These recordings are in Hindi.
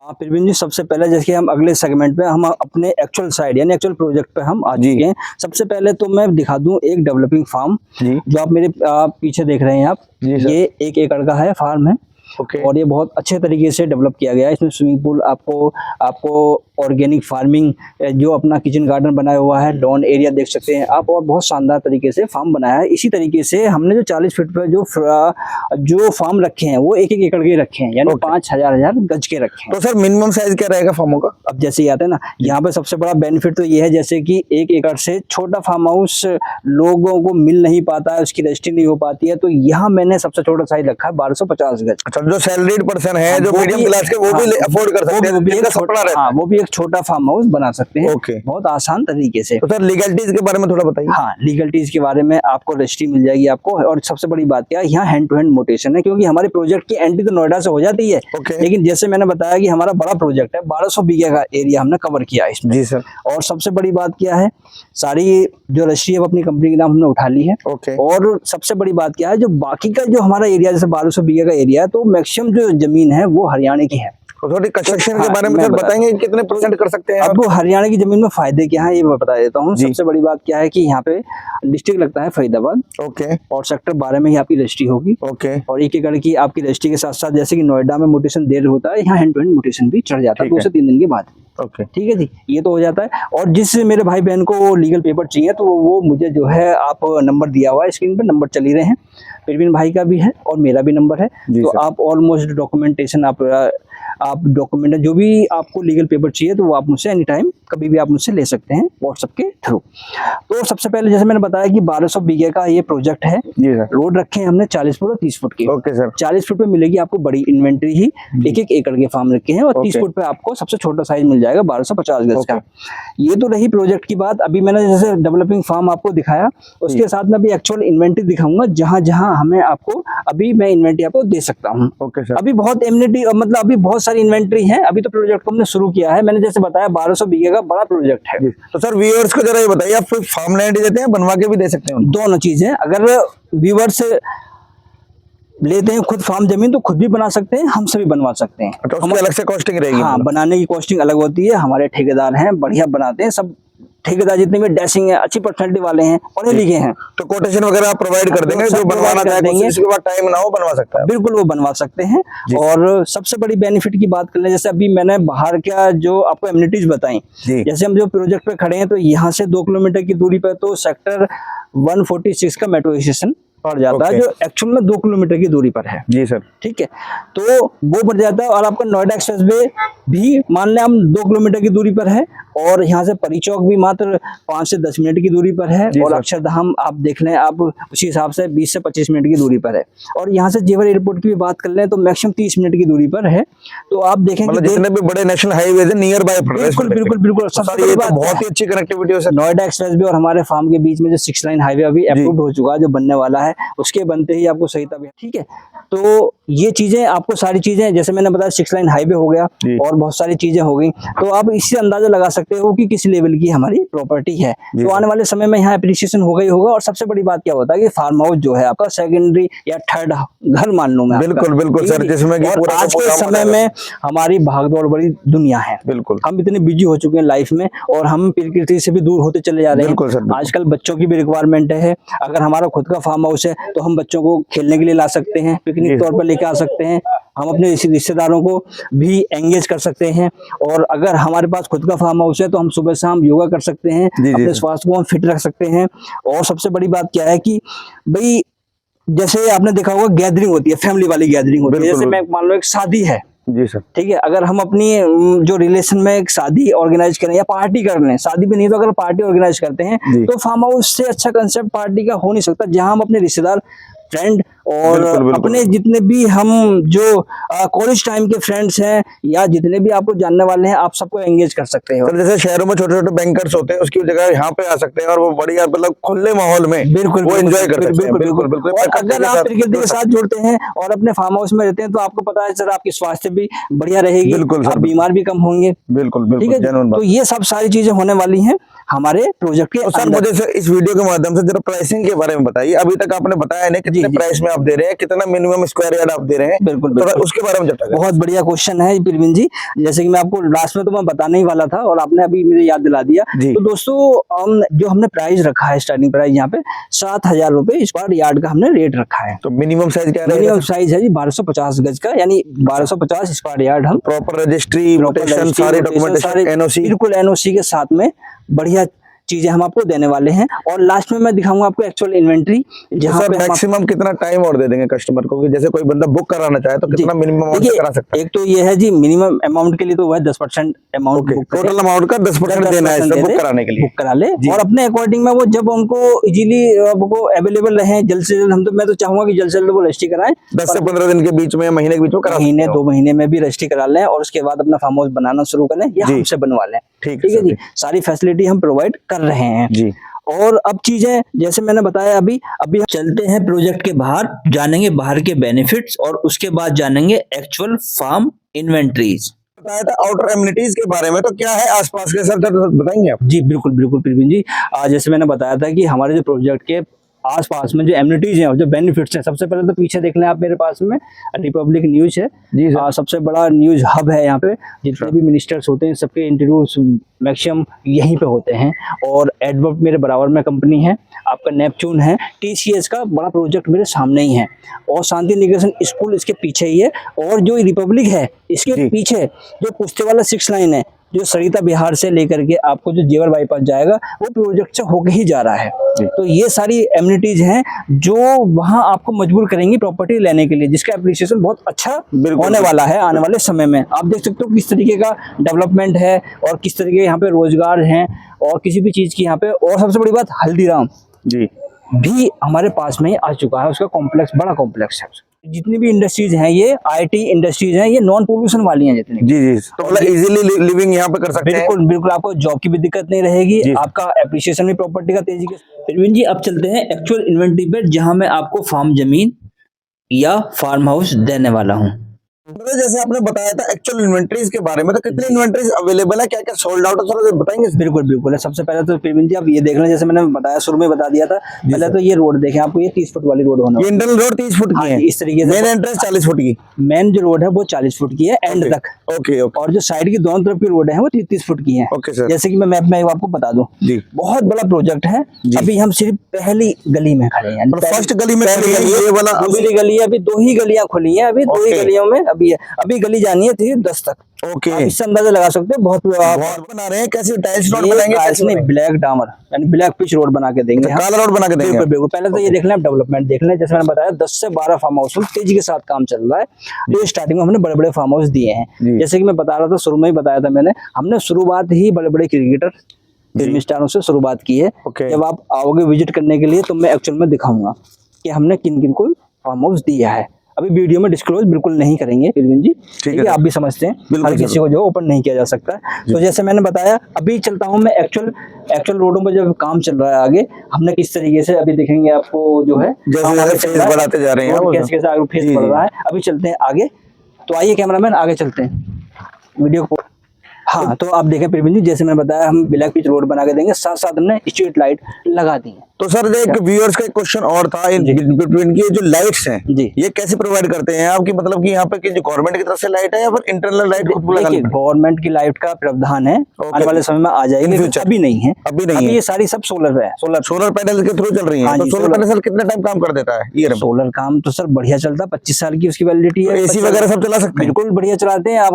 हाँ प्रवीण जी, सबसे पहले जैसे हम अगले सेगमेंट पे हम अपने एक्चुअल साइड यानी एक्चुअल प्रोजेक्ट पे हम आ चुके हैं। सबसे पहले तो मैं दिखा दूं एक डेवलपिंग फार्म जो आप मेरे पीछे देख रहे हैं आप। ये 1 एकड़ का है फार्म है। और ये बहुत अच्छे तरीके से डेवलप किया गया है। इसमें स्विमिंग पूल आपको ऑर्गेनिक फार्मिंग जो अपना किचन गार्डन बनाया हुआ है, लॉन एरिया देख सकते हैं आप, और बहुत शानदार तरीके से फार्म बनाया है। इसी तरीके से हमने जो 40 फीट पे जो फार्म रखे हैं वो 1-1 एकड़ के रखे हैं, यानी 5,000 गज के रखे हैं। तो सर मिनिमम साइज क्या रहेगा फार्मों का? अब जैसे ही आते हैं ना, यहाँ पे सबसे बड़ा बेनिफिट तो ये है जैसे कि 1 एकड़ से छोटा फार्म हाउस लोगों को मिल नहीं पाता है, उसकी रजिस्ट्री नहीं हो पाती है, तो यहाँ मैंने सबसे छोटा साइज रखा है 1250 गज। अच्छा, जो सैलरीड पर्सन है, जो मीडियम क्लास के, वो भी अफोर्ड कर सकते हैं, वो भी एक छोटा फार्म हाउस बना सकते हैं बहुत आसान तरीके से। तो सर लीगलिटीज के बारे में थोड़ा बताइए। हाँ, लीगलिटीज के बारे में आपको रजिस्ट्री मिल जाएगी आपको, और सबसे बड़ी बात क्या है, यहाँ हैंड टू हैंड मोटेशन है, क्योंकि हमारे प्रोजेक्ट की एंट्री तो नोएडा से हो जाती है। लेकिन जैसे मैंने बताया कि हमारा बड़ा प्रोजेक्ट है, 1200 बीघे का एरिया हमने कवर किया है इसमें। जी सर। और सबसे बड़ी बात क्या है, सारी जो रजिस्ट्री है अपनी कंपनी के नाम हमने उठा ली है। और सबसे बड़ी बात क्या है, जो बाकी का जो हमारा एरिया जैसे 1200 बीघे का एरिया है, तो मैक्सिमम जो जमीन है वो हरियाणा की है। थोड़ी कंस्ट्रक्शन के बारे में सर बताएंगे, कितने परसेंट कर सकते हैं? अब वो हरियाणा की जमीन में फायदे क्या है ये मैं बता देता हूँ। सबसे बड़ी बात क्या है कि यहाँ पे डिस्ट्रिक्ट लगता है फरीदाबाद। और सेक्टर 12 में ही आपकी रजिस्ट्री होगी। और 1 एकड़ की आपकी रजिस्ट्री के साथ साथ जैसे कि नोएडा में मोटेशन देर होता है, यहाँ हैंड टू हैंड मोटेशन भी चढ़ जाता है 2 से 3 दिन के बाद। ठीक है जी, ये तो हो जाता है। और जिस मेरे भाई बहन को लीगल पेपर चाहिए तो वो मुझे जो है आप नंबर दिया हुआ है स्क्रीन पर, नंबर चल ही रहे हैं, प्रवीण भाई का भी है और मेरा भी नंबर है। तो आप ऑलमोस्ट डॉक्यूमेंटेशन आप डॉक्यूमेंट जो भी आपको लीगल पेपर चाहिए तो वो आप मुझसे एनी टाइम कभी भी आप मुझसे ले सकते हैं व्हाट्सएप के थ्रू। तो सबसे पहले जैसे मैंने बताया कि 1200 बीघे का ये प्रोजेक्ट है। रोड रखे हैं हमने 40 फुट और 30 फुट की। 40 फुट पे मिलेगी आपको बड़ी इन्वेंट्री ही, 1-1 एकड़ के फार्म रखे हैं, और 30 फुट पे आपको सबसे छोटा साइज मिल जाएगा 1250 गज का। ये तो रही प्रोजेक्ट की बात। अभी मैंने जैसे डेवलपिंग फार्म आपको दिखाया, उसके साथ में अभी एक्चुअल इन्वेंट्री दिखाऊंगा जहां जहां हमें आपको अभी मैं इन्वेंट्री आपको दे सकता हूँ। अभी बहुत इम्यूनिटी मतलब अभी बहुत सारी इन्वेंट्री है। अभी तो प्रोजेक्ट को हमने शुरू किया है, मैंने जैसे बताया 1200 बीघे का बड़ा प्रोजेक्ट है। तो सर व्यूअर्स को जरा ये बताइए, आप फार्म लैंड देते हैं, बनवा के भी दे सकते हैं? दोनों चीजें, अगर व्यूअर्स लेते हैं खुद फार्म जमीन तो खुद भी बना सकते हैं, हमसे भी बनवा सकते हैं। तो उसकी अलग से कॉस्टिंग रहेगी? हाँ, बनाने की कॉस्टिंग अलग होती है। हमारे ठेकेदार हैं, बढ़िया बनाते हैं सब ठेकेदार, जितने भी डैशिंग है, अच्छी पर्सनैलिटी वाले हैं, पढ़े लिखे हैं। तो कोटेशन वगैरह आप प्रोवाइड कर देंगे, जो बनवाना चाहेंगे इसके बाद टाइम ना हो बनवा सकता है? बिल्कुल, वो बनवा सकते हैं। और सबसे बड़ी बेनिफिट की बात कर ले, जैसे अभी मैंने बाहर का जो आपको एमिनिटीज बताई, जैसे हम जो प्रोजेक्ट पे खड़े हैं तो यहाँ से 2 किलोमीटर की दूरी पे तो सेक्टर 146 का मेट्रो स्टेशन पड़ जाता है, जो एक्चुअल में 2 किलोमीटर की दूरी पर है। जी सर। ठीक है, तो वो पड़ जाता है। और आपका नोएडा एक्सप्रेसवे भी मान लें हम 2 किलोमीटर की दूरी पर है, और यहाँ से परी चौक भी मात्र 5 से 10 मिनट की दूरी पर है, और अक्षरधाम आप देख लें आप उसी हिसाब से 20 से 25 मिनट की दूरी पर है। और यहाँ से जेवर एयरपोर्ट की भी बात कर लें तो मैक्सिमम 30 मिनट की दूरी पर है। तो आप देखेंगे जितने भी बड़े नेशनल हाईवे है नियर बाय पड़ रहे हैं। बिल्कुल। बहुत ही अच्छी कनेक्टिविटी है। नोएडा एक्सप्रेसवे और हमारे फार्म के बीच में जो 6 लाइन हाईवे अभी अप्रूव हो चुका है, जो बनने वाला है, उसके बनते ही आपको सही तब। ठीक है, तो ये चीजें आपको सारी चीजें जैसे मैंने बताया 6 लाइन हाईवे हो गया और बहुत सारी चीजें हो गई, तो आप इससे अंदाजा लगा सकते हो कि किस लेवल की हमारी प्रॉपर्टी है। तो आने वाले समय में यहाँ एप्रिसिएशन हो गई होगा। और सबसे बड़ी बात क्या होता है कि फार्म हाउस जो है आपका सेकेंडरी या थर्ड घर मान लूं मैं। बिल्कुल सर, जिसमें आज के समय में हमारी भागदौड़ बड़ी दुनिया है। बिल्कुल, हम इतने बिजी हो चुके हैं लाइफ में, और हम प्रकृति से भी दूर होते चले जा रहे हैं। आजकल बच्चों की भी रिक्वायरमेंट है। अगर हमारा खुद का फार्म हाउस है तो हम बच्चों को खेलने के लिए ला सकते हैं, पिकनिक तौर पर लेके आ सकते हैं, हम अपने रिश्तेदारों को भी एंगेज कर सकते हैं। और अगर हमारे पास खुद का फार्म हाउस है तो हम सुबह शाम योगा कर सकते हैं, अपने स्वास्थ्य को हम फिट रख सकते हैं। और सबसे बड़ी बात क्या है कि भाई जैसे आपने देखा होगा गैदरिंग होती है, फैमिली वाली गैदरिंग होती है। जैसे मैं मान लो एक शादी है, जी सर, ठीक है, अगर हम अपनी जो रिलेशन में एक शादी ऑर्गेनाइज करें या पार्टी कर लें, शादी भी नहीं तो अगर पार्टी ऑर्गेनाइज करते हैं तो फार्म हाउस से अच्छा कंसेप्ट पार्टी का हो नहीं सकता, जहां हम अपने रिश्तेदार, फ्रेंड और बिल्कुल। अपने जितने भी हम जो कॉलेज टाइम के फ्रेंड्स हैं या जितने भी आपको जानने वाले हैं, आप सबको एंगेज कर सकते हो। जैसे शहरों में छोटे छोटे बैंकर्स होते हैं, उसकी जगह यहाँ पे आ सकते हैं और वो बढ़िया मतलब खुले माहौल में बिल्कुल वो एंजॉय कर सकते हैं। बिल्कुल। और अगर आप प्रकृति के साथ जुड़ते हैं और अपने फार्म हाउस में रहते हैं तो आपको पता है सर, आपकी स्वास्थ्य भी बढ़िया रहेगी, आप बीमार भी कम होंगे। बिल्कुल, ठीक है, तो ये सब सारी चीजें होने वाली हैं। हमारे प्रोजेक्ट के सर अंदर। मुझे सर इस वीडियो के माध्यम से जरा प्राइसिंग के बारे में बताइए। अभी तक आपने बताया नहीं कितने प्राइस में आप दे रहे हैं, कितना मिनिमम स्क्वायर यार्ड आप दे रहे हैं। बिल्कुल तो उसके बारे में चर्चा करें। बहुत बढ़िया क्वेश्चन है प्रवीण जी। जैसे कि मैं आपको लास्ट में तो मैं बताने ही वाला था और आपने अभी मुझे याद दिला दिया। तो दोस्तों जो हमने प्राइस रखा है, स्टार्टिंग प्राइस यहाँ पे 7,000 रुपए स्क्वायर यार्ड का हमने रेट रखा है। तो मिनिमम साइज क्या है? मिनिमम साइज है जी 1250 गज का, यानी 1250 स्क्वायर यार्ड। हम प्रॉपर रजिस्ट्री, नोटेशन, सारे डॉक्यूमेंटेशन, एनओसी, बिल्कुल एनओसी के साथ में बढ़िया चीजें हम आपको देने वाले हैं। और लास्ट में मैं दिखाऊंगा आपको एक्चुअल इन्वेंट्री, जहां पे मैक्सिमम कितना टाइम और दे देंगे कस्टमर को कि जैसे कोई बंदा बुक कराना चाहे तो कितना मिनिमम अमाउंट करा सकता है? एक तो ये है जी, मिनिमम अमाउंट के लिए तो वह 10% अमाउंट, टोटल अमाउंट का 10% देना है बुक कराने के लिए। बुक करा ले और अपने अकॉर्डिंग में वो जब उनको इजीली आपको अवेलेबल रहे, जल्द से जल्द मैं तो चाहूंगा कि जल्द से जल्द वो रजिस्ट्री कराएं। 10 से 15 दिन के बीच में, महीने के बीच में करा, महीने 2 महीने में भी रजिस्ट्री करा लें और उसके बाद अपना फार्म हाउस बनाना शुरू करें या हमसे बनवा लें। ठीक है जी, सारी फैसिलिटी हम प्रोवाइड कर रहे हैं जी। और अब चीजें जैसे मैंने बताया, अभी हम चलते हैं प्रोजेक्ट के बाहर, जानेंगे बाहर के बेनिफिट्स और उसके बाद जानेंगे एक्चुअल फार्म इन्वेंट्रीज। बताया था आउटर एमिनिटीज के बारे में, तो क्या है आसपास के सर बताएंगे आप? जी बिल्कुल बिल्कुल प्रवीण जी। जैसे मैंने बताया था कि हमारे जो प्रोजेक्ट के आसपास में जो एमिनिटीज हैं और जो बेनिफिट्स हैं, सबसे पहले तो पीछे देख लें आप, मेरे पास में रिपब्लिक न्यूज है जी। सबसे बड़ा न्यूज हब है यहाँ पे। जितने भी मिनिस्टर्स होते हैं सबके इंटरव्यूज मैक्सिमम यहीं पे होते हैं। और एडवर्ड मेरे बराबर में कंपनी है, आपका नेपच्यून है, टीसीएस का बड़ा प्रोजेक्ट मेरे सामने ही है, और शांति निकेतन स्कूल इसके पीछे ही है। और जो रिपब्लिक है इसके पीछे जो पुश्ते वाला 6 लाइन है, जो सरिता बिहार से लेकर के आपको जो जेवर बाईपास जाएगा, वो प्रोजेक्ट से होके ही जा रहा है। तो ये सारी एमिनिटीज हैं जो वहां आपको मजबूर करेंगी प्रॉपर्टी लेने के लिए, जिसका एप्रिसिएशन बहुत अच्छा होने वाला है आने वाले समय में। आप देख सकते हो किस तरीके का डेवलपमेंट है और किस तरीके के यहाँ पे रोजगार हैं और किसी भी चीज की यहाँ पे। और सबसे बड़ी बात, हल्दीराम जी भी हमारे पास में ही आ चुका है, उसका कॉम्प्लेक्स, बड़ा कॉम्प्लेक्स है। जितनी भी इंडस्ट्रीज हैं, ये आईटी इंडस्ट्रीज हैं, ये नॉन पोल्यूशन वाली हैं जितनी। जी तो मतलब इजीली लिविंग यहाँ पे कर सकते हैं। बिल्कुल बिल्कुल, आपको जॉब की भी दिक्कत नहीं रहेगी, आपका एप्रिसिएशन भी प्रॉपर्टी का तेजी के। प्रवीण जी अब चलते हैं एक्चुअल इन्वेंटरी पे, जहां मैं आपको फार्म जमीन या फार्म हाउस देने वाला हूँ। जैसे आपने बताया था एक्चुअल इन्वेंटरीज के बारे में, तो कितनी इन्वेंटरीज अवेलेबल है, क्या क्या सोल्ड आउट है, थोड़ा बताएंगे? बिल्कुल बिल्कुल। सबसे पहले तो प्रवीण जी आप ये देख लें, जैसे मैंने बताया शुरू में बता दिया था, पहले तो ये रोड देखें, आपको ये 30 फुट वाली रोड होना है। इंटरनल रोड 30 फुट की है इस तरीके से। मेन एंट्रेंस 40 फुट की, मेन जो रोड है वो 40 फुट की है एंड तक। ओके। और जो साइड की दोनों तरफ की रोड है वो 30 फुट की है। जैसे कि मैं मैप में आपको बता दूं, बहुत बड़ा प्रोजेक्ट है। अभी हम सिर्फ पहली गली में खड़े हैं, फर्स्ट गली में, ये वाला दूसरी गली है, अभी 2 ही गलियां खुली हैं, अभी 2 ही गलियों में अभी गली जानी है 10 तक। ओके, इससे अंदाजा लगा सकते हैं। बहुत बना रहे हैं, कैसे टाइल्स रोड बनाएंगे? टाइल्स नहीं, ब्लैक डामर यानी ब्लैक पिच रोड बना के देंगे, काला रोड बना के देंगे। बिल्कुल बिल्कुल। पहले तो ये देख लें, डेवलपमेंट देख लें। जैसे मैंने बताया 10 से 12 फार्म हाउस तेजी के साथ काम चल रहा है। तो स्टार्टिंग में हमने बड़े बड़े फार्म हाउस दिए हैं। जैसे कि मैं बता रहा था, शुरू में ही बताया था मैंने, हमने शुरुआत ही बड़े बड़े क्रिकेटर, फिल्म स्टारों से शुरुआत की है। जब आप आओगे विजिट करने के लिए तो मैं एक्चुअल में दिखाऊंगा कि हमने किन किन को फार्म हाउस दिया है। अभी वीडियो में डिस्क्लोज बिल्कुल नहीं करेंगे प्रवीण जी, ठीक है? आप भी समझते हैं हर किसी को जो ओपन नहीं किया जा सकता। तो जैसे मैंने बताया, अभी चलता हूं मैं एक्चुअल रोडों पर जब काम चल रहा है आगे, हमने किस तरीके से अभी दिखेंगे आपको जो है बढ़ाते जा रहे हैं, कैसे आगे फेस बढ़ रहा है। अभी चलते हैं आगे, तो आइए कैमरामैन आगे चलते हैं वीडियो को। हाँ, तो आप देखें प्रवीण जी, जैसे मैंने बताया हम ब्लैक पिच रोड बना के देंगे, साथ साथ हमने स्ट्रीट लाइट लगा दी है। तो सर एक व्यूअर्स का क्वेश्चन और था, बिटवीन की जो लाइट्स हैं जी, ये कैसे प्रोवाइड करते हैं आपकी, मतलब कि यहाँ पे जो गवर्नमेंट की तरफ से लाइट है या फिर इंटरनल लाइट खुद लगा? गवर्नमेंट की लाइट का प्रावधान है, आने वाले समय में आ जाएगी, अभी नहीं है। अभी ये सारी सब सोलर है, सोलर पैनल के थ्रू चल रही है। तो सोलर पैनल कितना टाइम काम कर देता है ये? सोलर काम तो सर बढ़िया चलता है, 25 साल की उसकी वैलिडिटी है। एसी वगैरह सब चला सकते हैं? बिल्कुल बढ़िया चलाते हैं। आप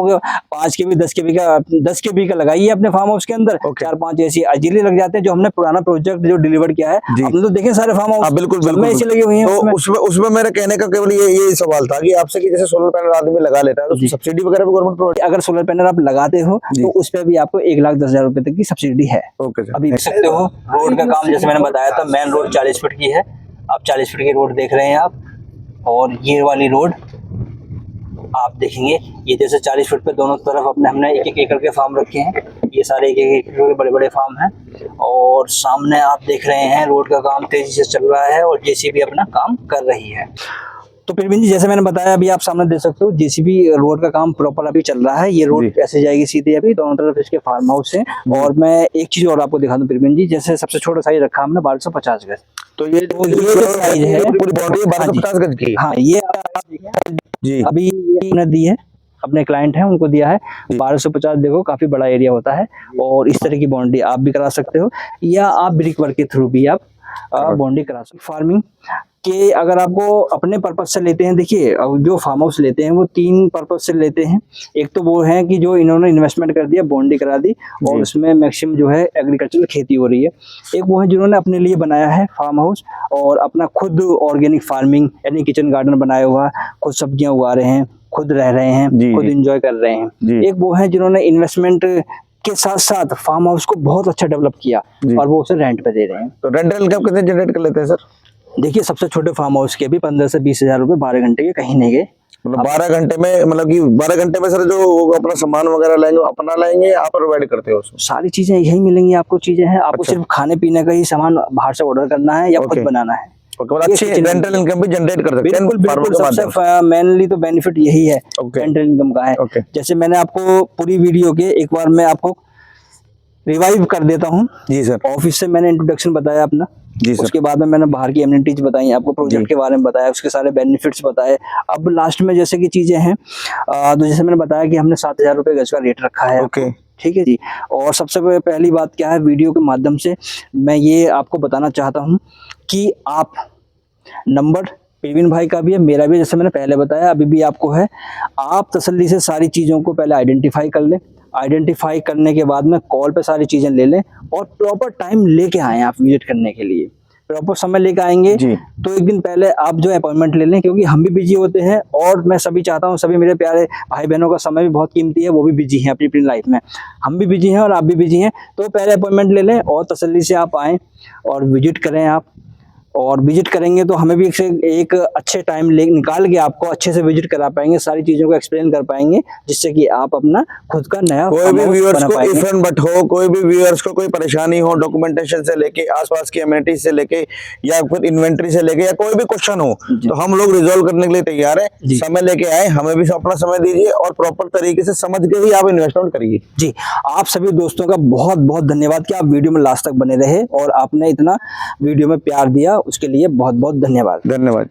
5 के भी 10 के भी का लगाइए अपने फार्म हाउस के अंदर, 4-5 एसी इजीली लग जाते हैं। जो हमने पुराना प्रोजेक्ट जो डिलीवर किया है, आपने तो देखे सारे फार्म हाउस, बिल्कुल बिल्कुल एसी लगी हुई है। तो उसमें मेरे कहने का केवल ये सवाल था कि आपसे कि जैसे सोलर पैनल आदमी लगा लेता है तो सब्सिडी वगैरह भी गवर्नमेंट प्रोवाइड? अगर सोलर पैनल आप लगाते हो तो उस पे भी आपको 1,10,000 रुपए तक की सब्सिडी है। अभी देख सकते हो रोड का काम, जैसे मैंने बताया था, मेन रोड 40 फुट की है। आप 40 फुट की रोड देख रहे हैं आप, और ये वाली रोड आप देखेंगे, ये जैसे 40 फुट पे दोनों तरफ हमने 1-1 एकड़ के फार्म रखे हैं। ये सारे 1-1 एकड़ के बड़े बड़े फार्म हैं। और सामने आप देख रहे हैं रोड का काम तेजी से चल रहा है और जेसीबी अपना काम कर रही है। तो प्रवीण जी, जैसे मैंने बताया, अभी आप सामने देख सकते हो जेसीबी रोड का काम प्रॉपर अभी चल रहा है। ये रोड ऐसे जाएगी सीधे, अभी दोनों तरफ इसके फार्म हाउस है। और मैं एक चीज और आपको दिखा दूं प्रवीण जी, जैसे सबसे छोटा साइज रखा हमने 1250 गज। तो ये जो साइज है पूरी बॉडी 1250 गज की। हाँ, ये जी अभी ये दी है, अपने क्लाइंट हैं उनको दिया है 1250। देखो काफी बड़ा एरिया होता है, और इस तरह की बाउंड्री आप भी करा सकते हो, या आप ब्रिक वर्क के थ्रू भी आप बाउंड्री करा सकते हो। फार्मिंग के अगर आपको अपने पर्पज से लेते हैं, देखिए जो फार्म हाउस लेते हैं वो 3 पर्पज से लेते हैं। एक तो वो है कि जो इन्होंने इन्वेस्टमेंट कर दिया, बाउंड्री करा दी, और उसमें मैक्सिमम जो है एग्रीकल्चरल खेती हो रही है। एक वो है जिन्होंने अपने लिए बनाया है फार्म हाउस, और अपना खुद ऑर्गेनिक फार्मिंग यानी किचन गार्डन बनाया हुआ, खुद सब्जियां उगा रहे हैं, खुद रह रहे हैं, खुद एंजॉय कर रहे हैं। एक वो है जिन्होंने इन्वेस्टमेंट के साथ साथ फार्म हाउस को बहुत अच्छा डेवलप किया, और वो उसे रेंट पे दे रहे हैं। तो रेंटल इनकम कितने जनरेट कर लेते हैं सर? देखिए, सबसे छोटे फार्म हाउस के भी 15 से 20 हजार रुपए 12 घंटे के कहीं नहीं गए। मतलब 12 घंटे में, मतलब कि 12 घंटे में सर जो वो अपना सामान वगैरह लाएंगे अपना लाएंगे, आप प्रोवाइड करते हो उसमें? सारी चीजें यही मिलेंगी आपको। चीजें हैं, आपको सिर्फ खाने पीने का ही सामान बाहर से ऑर्डर करना है या खुद बनाना है। अच्छी रेंटल इनकम भी जनरेट कर सकते हैं। बिल्कुल, सबसे मेनली तो बेनिफिट यही है रेंटल इनकम का है। जैसे मैंने आपको पूरी वीडियो के एक बार मैं आपको रिवाइव कर देता हूँ। जी सर। ऑफिस से मैंने इंट्रोडक्शन बताया अपना, जी सर। उसके बाद में मैंने बाहर की एमिनिटीज बताई, आपको प्रोजेक्ट के बारे में बताया, उसके सारे बेनिफिट्स बताए। अब लास्ट में जैसे कि चीजें हैं, तो जैसे मैंने बताया कि हमने 7000 रुपए गज का रेट रखा है। ठीक है जी। और सबसे पहली बात क्या है, वीडियो के माध्यम से मैं ये आपको बताना चाहता हूँ कि आप नंबर प्रवीण भाई का भी है, मेरा भी, जैसे मैंने पहले बताया, अभी भी आपको है। आप तसल्ली से सारी चीज़ों को पहले आइडेंटिफाई कर लें। आइडेंटिफाई करने के बाद में कॉल पे सारी चीज़ें ले लें, और प्रॉपर टाइम लेके आएँ आप विजिट करने के लिए। प्रॉपर समय लेके आएंगे तो एक दिन पहले आप जो अपॉइंटमेंट ले लें, क्योंकि हम भी बिजी होते हैं, और मैं सभी चाहता हूँ, सभी मेरे प्यारे भाई बहनों का समय भी बहुत कीमती है, वो भी बिजी हैं अपनी अपनी लाइफ में। हम भी बिजी हैं और आप भी बिजी हैं, तो पहले अपॉइंटमेंट ले लें और तसल्ली से आप आएँ और विजिट करें आप। और विजिट करेंगे तो हमें भी एक अच्छे टाइम निकाल के आपको अच्छे से विजिट करा पाएंगे, सारी चीजों को एक्सप्लेन कर पाएंगे, जिससे कि आप अपना खुद का नया कोई भी व्यूअर्स को इफन बट हो, कोई भी व्यूअर्स को कोई परेशानी हो, डॉक्यूमेंटेशन से लेके आसपास की एमिनिटीज से लेके या फिर इन्वेंट्री से लेके या कोई भी क्वेश्चन हो, तो हम लोग रिजॉल्व करने के लिए तैयार है। समय लेके आए, हमें भी अपना समय दीजिए और प्रॉपर तरीके से समझ के ही आप इन्वेस्टमेंट करिए। जी, आप सभी दोस्तों का बहुत बहुत धन्यवाद कि आप वीडियो में लास्ट तक बने रहे और आपने इतना वीडियो में प्यार दिया, उसके लिए बहुत बहुत धन्यवाद। धन्यवाद।